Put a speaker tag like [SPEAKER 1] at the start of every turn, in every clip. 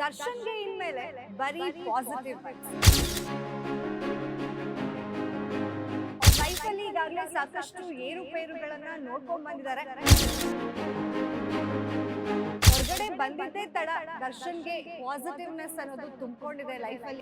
[SPEAKER 1] ದರ್ಶನ್ಗೆ ಇನ್ಮೇಲೆ ಬರೀ ಪಾಸಿಟಿವ್ ಲೈಫ್ ಅಲ್ಲಿ ಈಗಾಗಲೇ ಸಾಕಷ್ಟು ಏರುಪೇರುಗಳನ್ನ ನೋಡ್ಕೊಂಡ್ ಬಂದಿದ್ದಾರೆ. ಹೊರಗಡೆ ಬಂದಿದ್ದೇ ತಡ ದರ್ಶನ್ಗೆ ಪಾಸಿಟಿವ್ನೆಸ್ ಅನ್ನೋದು ತುಂಬಿಕೊಂಡಿದೆ ಲೈಫ್ ಅಲ್ಲಿ.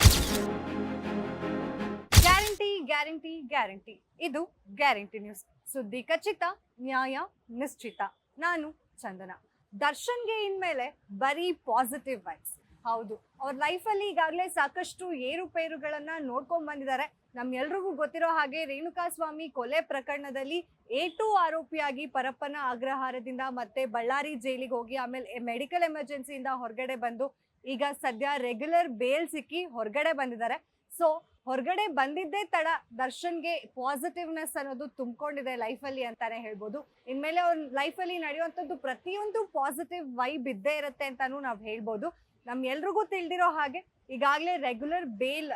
[SPEAKER 1] ಗ್ಯಾರಂಟಿ ಗ್ಯಾರಂಟಿ ಗ್ಯಾರಂಟಿ, ಇದು ಗ್ಯಾರಂಟಿ ನ್ಯೂಸ್. ಸುದ್ದಿ ಖಚಿತ, ನ್ಯಾಯ ನಿಶ್ಚಿತ. ನಾನು ಚಂದನ. ದರ್ಶನ್ಗೆ ಇನ್ಮೇಲೆ ಬರೀ ಪಾಸಿಟಿವ್ ವೈಬ್ಸ್. ಹೌದು, ಅವ್ರ ಲೈಫಲ್ಲಿ ಈಗಾಗಲೇ ಸಾಕಷ್ಟು ಏರುಪೇರುಗಳನ್ನ ನೋಡ್ಕೊಂಡ್ ಬಂದಿದ್ದಾರೆ. ನಮ್ಗೆಲ್ರಿಗೂ ಗೊತ್ತಿರೋ ಹಾಗೆ ರೇಣುಕಾಸ್ವಾಮಿ ಕೊಲೆ ಪ್ರಕರಣದಲ್ಲಿ A2 ಆರೋಪಿಯಾಗಿ ಪರಪ್ಪನ ಅಗ್ರಹಾರದಿಂದ ಮತ್ತೆ ಬಳ್ಳಾರಿ ಜೈಲಿಗೆ ಹೋಗಿ ಆಮೇಲೆ ಮೆಡಿಕಲ್ ಎಮರ್ಜೆನ್ಸಿಯಿಂದ ಹೊರಗಡೆ ಬಂದು ಈಗ ಸದ್ಯ ರೆಗ್ಯುಲರ್ ಬೇಲ್ ಸಿಕ್ಕಿ ಹೊರಗಡೆ ಬಂದಿದ್ದಾರೆ. ಸೊ ಹೊರಗಡೆ ಬಂದಿದ್ದೇ ತಡ ದರ್ಶನ್ಗೆ ಪಾಸಿಟಿವ್ನೆಸ್ ಅನ್ನೋದು ತುಂಬಿಕೊಂಡಿದೆ ಲೈಫಲ್ಲಿ ಅಂತಾನೆ ಹೇಳ್ಬೋದು. ಇನ್ಮೇಲೆ ಅವ್ರ ಲೈಫಲ್ಲಿ ನಡೆಯುವಂಥದ್ದು ಪ್ರತಿಯೊಂದು ಪಾಸಿಟಿವ್ ವೈಬ್ ಇದ್ದೇ ಇರುತ್ತೆ ಅಂತಾನು ನಾವು ಹೇಳ್ಬೋದು. ನಮ್ಗೆಲ್ರಿಗೂ ತಿಳಿದಿರೋ ಹಾಗೆ ಈಗಾಗಲೇ ರೆಗ್ಯುಲರ್ ಬೇಲ್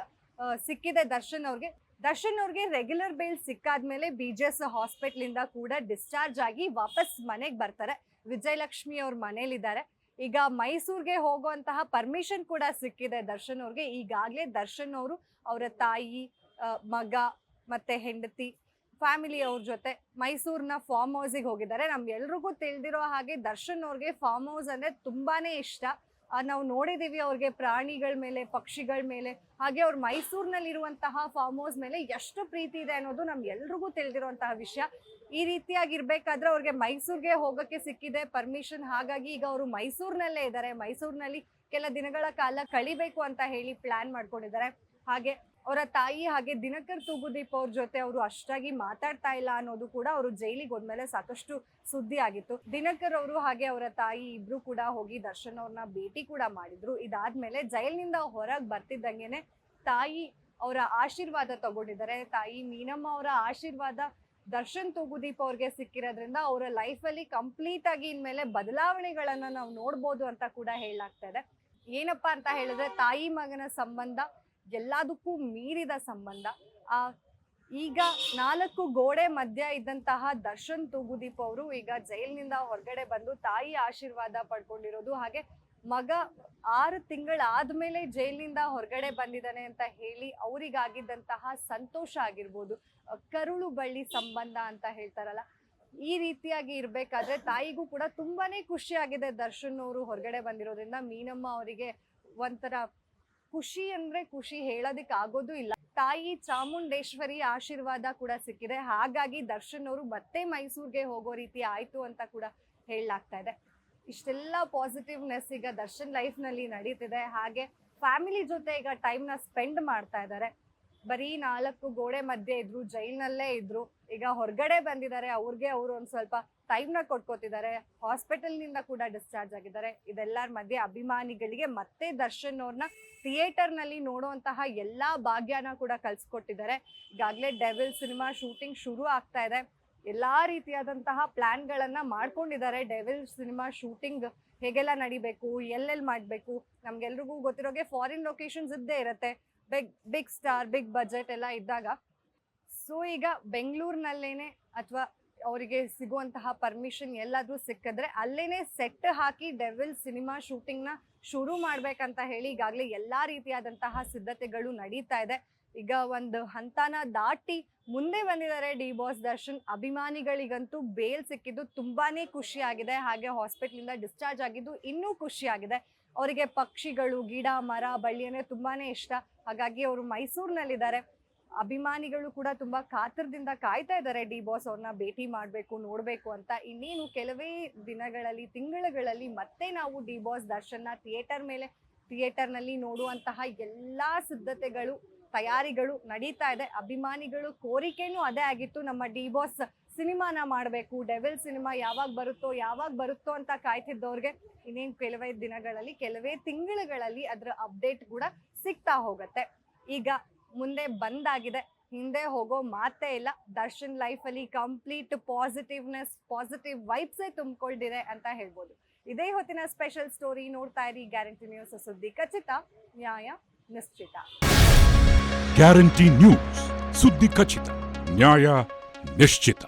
[SPEAKER 1] ಸಿಕ್ಕಿದೆ ದರ್ಶನ್ ಅವ್ರಿಗೆ ರೆಗ್ಯುಲರ್ ಬೇಲ್ ಸಿಕ್ಕಾದ್ಮೇಲೆ BGS ಹಾಸ್ಪಿಟ್ಲಿಂದ ಕೂಡ ಡಿಸ್ಚಾರ್ಜ್ ಆಗಿ ವಾಪಸ್ ಮನೆಗೆ ಬರ್ತಾರೆ. ವಿಜಯಲಕ್ಷ್ಮಿ ಅವ್ರ ಮನೇಲಿದ್ದಾರೆ. ಈಗ ಮೈಸೂರಿಗೆ ಹೋಗುವಂತಹ ಪರ್ಮಿಷನ್ ಕೂಡ ಸಿಕ್ಕಿದೆ ದರ್ಶನ್ ಅವ್ರಿಗೆ. ಈಗಾಗಲೇ ದರ್ಶನ್ ಅವರು ಅವರ ತಾಯಿ, ಮಗ ಮತ್ತೆ ಹೆಂಡತಿ, ಫ್ಯಾಮಿಲಿ ಅವ್ರ ಜೊತೆ ಮೈಸೂರಿನ ಫಾರ್ಮ್ ಹೌಸಿಗೆ ಹೋಗಿದ್ದಾರೆ. ನಮ್ಗೆಲ್ರಿಗೂ ತಿಳಿದಿರೋ ಹಾಗೆ ದರ್ಶನ್ ಅವ್ರಿಗೆ ಫಾರ್ಮ್ ಹೌಸ್ ಅಂದರೆ ತುಂಬಾನೇ ಇಷ್ಟ. ನಾವು ನೋಡಿದ್ದೀವಿ ಅವ್ರಿಗೆ ಪ್ರಾಣಿಗಳ ಮೇಲೆ, ಪಕ್ಷಿಗಳ ಮೇಲೆ, ಹಾಗೆ ಅವ್ರು ಮೈಸೂರಿನಲ್ಲಿರುವಂತಹ ಫಾರ್ಮ್ ಹೌಸ್ ಮೇಲೆ ಎಷ್ಟು ಪ್ರೀತಿ ಇದೆ ಅನ್ನೋದು ನಮ್ಗೆಲ್ರಿಗೂ ತಿಳಿದಿರುವಂತಹ ವಿಷಯ. ಈ ರೀತಿಯಾಗಿರ್ಬೇಕಾದ್ರೆ ಅವ್ರಿಗೆ ಮೈಸೂರಿಗೆ ಹೋಗೋಕ್ಕೆ ಸಿಕ್ಕಿದೆ ಪರ್ಮಿಷನ್. ಹಾಗಾಗಿ ಈಗ ಅವರು ಮೈಸೂರಿನಲ್ಲೇ ಇದ್ದಾರೆ. ಮೈಸೂರಿನಲ್ಲಿ ಕೆಲ ದಿನಗಳ ಕಾಲ ಕಳಿಬೇಕು ಅಂತ ಹೇಳಿ ಪ್ಲಾನ್ ಮಾಡ್ಕೊಂಡಿದ್ದಾರೆ. ಹಾಗೆ ಅವರ ತಾಯಿ ಹಾಗೆ ದಿನಕರ್ ತೂಗುದೀಪ್ ಅವ್ರ ಜೊತೆ ಅವರು ಅಷ್ಟಾಗಿ ಮಾತಾಡ್ತಾ ಇಲ್ಲ ಅನ್ನೋದು ಕೂಡ ಅವರು ಜೈಲಿಗೆ ಹೋದ್ಮೇಲೆ ಸಾಕಷ್ಟು ಸುದ್ದಿ ಆಗಿತ್ತು. ದಿನಕರ್ ಅವರು ಹಾಗೆ ಅವರ ತಾಯಿ ಇಬ್ರು ಕೂಡ ಹೋಗಿ ದರ್ಶನ್ ಅವ್ರನ್ನ ಭೇಟಿ ಕೂಡ ಮಾಡಿದ್ರು. ಇದಾದ್ಮೇಲೆ ಜೈಲಿನಿಂದ ಹೊರಗೆ ಬರ್ತಿದ್ದಂಗೆನೆ ತಾಯಿ ಅವರ ಆಶೀರ್ವಾದ ತಗೊಂಡಿದ್ದಾರೆ. ತಾಯಿ ಮೀನಮ್ಮ ಅವರ ಆಶೀರ್ವಾದ ದರ್ಶನ್ ತೂಗುದೀಪ್ ಅವ್ರಿಗೆ ಸಿಕ್ಕಿರೋದ್ರಿಂದ ಅವರ ಲೈಫಲ್ಲಿ ಕಂಪ್ಲೀಟ್ ಆಗಿ ಇನ್ಮೇಲೆ ಬದಲಾವಣೆಗಳನ್ನ ನಾವು ನೋಡ್ಬೋದು ಅಂತ ಕೂಡ ಹೇಳಲಾಗ್ತಾ ಇದೆ. ಏನಪ್ಪಾ ಅಂತ ಹೇಳಿದ್ರೆ, ತಾಯಿ ಮಗನ ಸಂಬಂಧ ಎಲ್ಲದಕ್ಕೂ ಮೀರಿದ ಸಂಬಂಧ. ಈಗ 4 ಗೋಡೆ ಮಧ್ಯ ಇದ್ದಂತಹ ದರ್ಶನ್ ತೂಗುದೀಪ್ ಅವರು ಈಗ ಜೈಲಿನಿಂದ ಹೊರಗಡೆ ಬಂದು ತಾಯಿ ಆಶೀರ್ವಾದ ಪಡ್ಕೊಂಡಿರೋದು, ಹಾಗೆ ಮಗ 6 ತಿಂಗಳಾದ್ಮೇಲೆ ಜೈಲಿನಿಂದ ಹೊರಗಡೆ ಬಂದಿದ್ದಾನೆ ಅಂತ ಹೇಳಿ ಅವರಿಗಾಗಿದ್ದಂತಹ ಸಂತೋಷ ಆಗಿರ್ಬೋದು, ಕರುಳು ಬಳ್ಳಿ ಸಂಬಂಧ ಅಂತ ಹೇಳ್ತಾರಲ್ಲ, ಈ ರೀತಿಯಾಗಿ ಇರ್ಬೇಕಾದ್ರೆ ತಾಯಿಗೂ ಕೂಡ ತುಂಬಾನೇ ಖುಷಿ ಆಗಿದೆ ದರ್ಶನ್ ಅವರು ಹೊರಗಡೆ ಬಂದಿರೋದ್ರಿಂದ. ಮೀನಮ್ಮ ಅವರಿಗೆ ಒಂಥರ ಖುಷಿ ಅಂದ್ರೆ ಖುಷಿ, ಹೇಳೋದಕ್ಕೆ ಆಗೋದು ಇಲ್ಲ. ತಾಯಿ ಚಾಮುಂಡೇಶ್ವರಿ ಆಶೀರ್ವಾದ ಕೂಡ ಸಿಕ್ಕಿದೆ. ಹಾಗಾಗಿ ದರ್ಶನ್ ಅವರು ಮತ್ತೆ ಮೈಸೂರಿಗೆ ಹೋಗೋ ರೀತಿ ಆಯ್ತು ಅಂತ ಕೂಡ ಹೇಳಲಾಗ್ತಾ ಇದೆ. ಇಷ್ಟೆಲ್ಲ ಪಾಸಿಟಿವ್ನೆಸ್ ಈಗ ದರ್ಶನ್ ಲೈಫ್ನಲ್ಲಿ ನಡೀತಿದೆ. ಹಾಗೆ ಫ್ಯಾಮಿಲಿ ಜೊತೆ ಈಗ ಟೈಮ್ನ ಸ್ಪೆಂಡ್ ಮಾಡ್ತಾ ಇದ್ದಾರೆ. ಬರೀ 4 ಗೋಡೆ ಮಧ್ಯೆ ಇದ್ರು, ಜೈಲ್ನಲ್ಲೇ ಇದ್ರು. ಈಗ ಹೊರಗಡೆ ಬಂದಿದ್ದಾರೆ. ಅವ್ರಿಗೆ ಅವರು ಒಂದು ಸ್ವಲ್ಪ ಟೈಮ್ನ ಕೊಟ್ಕೋತಿದ್ದಾರೆ. ಹಾಸ್ಪಿಟಲ್ನಿಂದ ಕೂಡ ಡಿಸ್ಚಾರ್ಜ್ ಆಗಿದ್ದಾರೆ. ಇದೆಲ್ಲರ ಮಧ್ಯೆ ಅಭಿಮಾನಿಗಳಿಗೆ ಮತ್ತೆ ದರ್ಶನ್ ಅವ್ರನ್ನ ಥಿಯೇಟರ್ನಲ್ಲಿ ನೋಡುವಂತಹ ಎಲ್ಲಾ ಭಾಗ್ಯನ ಕೂಡ ಕಲ್ಸ್ಕೊಟ್ಟಿದ್ದಾರೆ. ಈಗಾಗಲೇ ಡೆವಿಲ್ ಸಿನಿಮಾ ಶೂಟಿಂಗ್ ಶುರು ಆಗ್ತಾ ಇದೆ. ಎಲ್ಲಾ ರೀತಿಯಾದಂತಹ ಪ್ಲಾನ್ಗಳನ್ನ ಮಾಡ್ಕೊಂಡಿದ್ದಾರೆ. ಡೆವಿಲ್ ಸಿನಿಮಾ ಶೂಟಿಂಗ್ ಹೇಗೆಲ್ಲ ನಡಿಬೇಕು, ಎಲ್ಲೆಲ್ಲಿ ಮಾಡಬೇಕು, ನಮ್ಗೆಲ್ರಿಗೂ ಗೊತ್ತಿರೋಗೆ ಫಾರಿನ್ ಲೊಕೇಶನ್ಸ್ ಇದ್ದೇ ಇರುತ್ತೆ. ಬಿಗ್ ಸ್ಟಾರ್, ಬಿಗ್ ಬಜೆಟ್ ಎಲ್ಲ ಇದ್ದಾಗ. ಸೊ ಈಗ ಬೆಂಗಳೂರಿನಲ್ಲೇನೆ ಅಥವಾ ಅವರಿಗೆ ಸಿಗುವಂತಹ ಪರ್ಮಿಷನ್ ಎಲ್ಲಾದ್ರೂ ಸಿಕ್ಕಿದ್ರೆ ಅಲ್ಲೇನೆ ಸೆಟ್ ಹಾಕಿ ಡೆವಿಲ್ ಸಿನಿಮಾ ಶೂಟಿಂಗ್ನ ಶುರು ಮಾಡ್ಬೇಕಂತ ಹೇಳಿ ಈಗಾಗಲೇ ಎಲ್ಲಾ ರೀತಿಯಾದಂತಹ ಸಿದ್ಧತೆಗಳು ನಡೀತಾ ಇದೆ. ಈಗ ಒಂದು ಹಂತನ ದಾಟಿ ಮುಂದೆ ಬಂದಿದ್ದಾರೆ ಡಿ ಬಾಸ್ ದರ್ಶನ್. ಅಭಿಮಾನಿಗಳಿಗಂತೂ ಬೇಲ್ ಸಿಕ್ಕಿದ್ದು ತುಂಬಾನೇ ಖುಷಿ ಆಗಿದೆ. ಹಾಗೆ ಹಾಸ್ಪಿಟ್ಲಿಂದ ಡಿಸ್ಚಾರ್ಜ್ ಆಗಿದ್ದು ಇನ್ನೂ ಖುಷಿ ಆಗಿದೆ. ಅವರಿಗೆ ಪಕ್ಷಿಗಳು, ಗಿಡ, ಮರ, ಬಳ್ಳಿ ಅಂದ್ರೆ ತುಂಬಾನೇ ಇಷ್ಟ. ಹಾಗಾಗಿ ಅವರು ಮೈಸೂರಿನಲ್ಲಿದ್ದಾರೆ. ಅಭಿಮಾನಿಗಳು ಕೂಡ ತುಂಬಾ ಕಾತರದಿಂದ ಕಾಯ್ತಾ ಇದ್ದಾರೆ ಡಿ ಬಾಸ್ ಅವ್ರನ್ನ ಭೇಟಿ ಮಾಡಬೇಕು, ನೋಡಬೇಕು ಅಂತ. ಇನ್ನೇನು ಕೆಲವೇ ದಿನಗಳಲ್ಲಿ, ತಿಂಗಳುಗಳಲ್ಲಿ ಮತ್ತೆ ನಾವು ಡಿ ಬಾಸ್ ದರ್ಶನ್ನ ಥಿಯೇಟರ್ನಲ್ಲಿ ನೋಡುವಂತಹ ಎಲ್ಲಾ ಸಿದ್ಧತೆಗಳು, ತಯಾರಿಗಳು ನಡೀತಾ ಇದೆ. ಅಭಿಮಾನಿಗಳು ಕೋರಿಕೆನೂ ಅದೇ ಆಗಿತ್ತು, ನಮ್ಮ ಡಿ ಬಾಸ್ ಸಿನಿಮಾನ ಮಾಡಬೇಕು, ಡೆವಿಲ್ ಸಿನಿಮಾ ಯಾವಾಗ ಬರುತ್ತೋ ಅಂತ ಕಾಯ್ತಿದ್ದವ್ರಿಗೆ ಇನ್ನೇನು ಕೆಲವೇ ದಿನಗಳಲ್ಲಿ, ಕೆಲವೇ ತಿಂಗಳುಗಳಲ್ಲಿ ಅದರ ಅಪ್ಡೇಟ್ ಕೂಡ ಸಿಗ್ತಾ ಹೋಗುತ್ತೆ. ಈಗ ಮುಂದೆ ಬಂದಾಗಿದೆ, ಹಿಂದೆ ಹೋಗೋ ಮಾತೇ ಇಲ್ಲ. ದರ್ಶನ್ ಲೈಫಲ್ಲಿ ಕಂಪ್ಲೀಟ್ ಪಾಸಿಟಿವ್ನೆಸ್, ಪಾಸಿಟಿವ್ ವೈಬ್ಸೇ ತುಂಬಿಕೊಂಡಿದೆ ಅಂತ ಹೇಳ್ಬೋದು. ಇದೇ ಹೊತ್ತಿನ ಸ್ಪೆಷಲ್ ಸ್ಟೋರಿ. ನೋಡ್ತಾ ಇರಿ ಗ್ಯಾರಂಟಿ ನ್ಯೂಸ್. ಸುದ್ದಿ ಖಚಿತ, ನ್ಯಾಯ ನಿಶ್ಚಿತ.
[SPEAKER 2] ಗ್ಯಾರಂಟಿ ನ್ಯೂಸ್, ಸುದ್ದಿ ಖಚಿತ, ನ್ಯಾಯ ನಿಶ್ಚಿತ.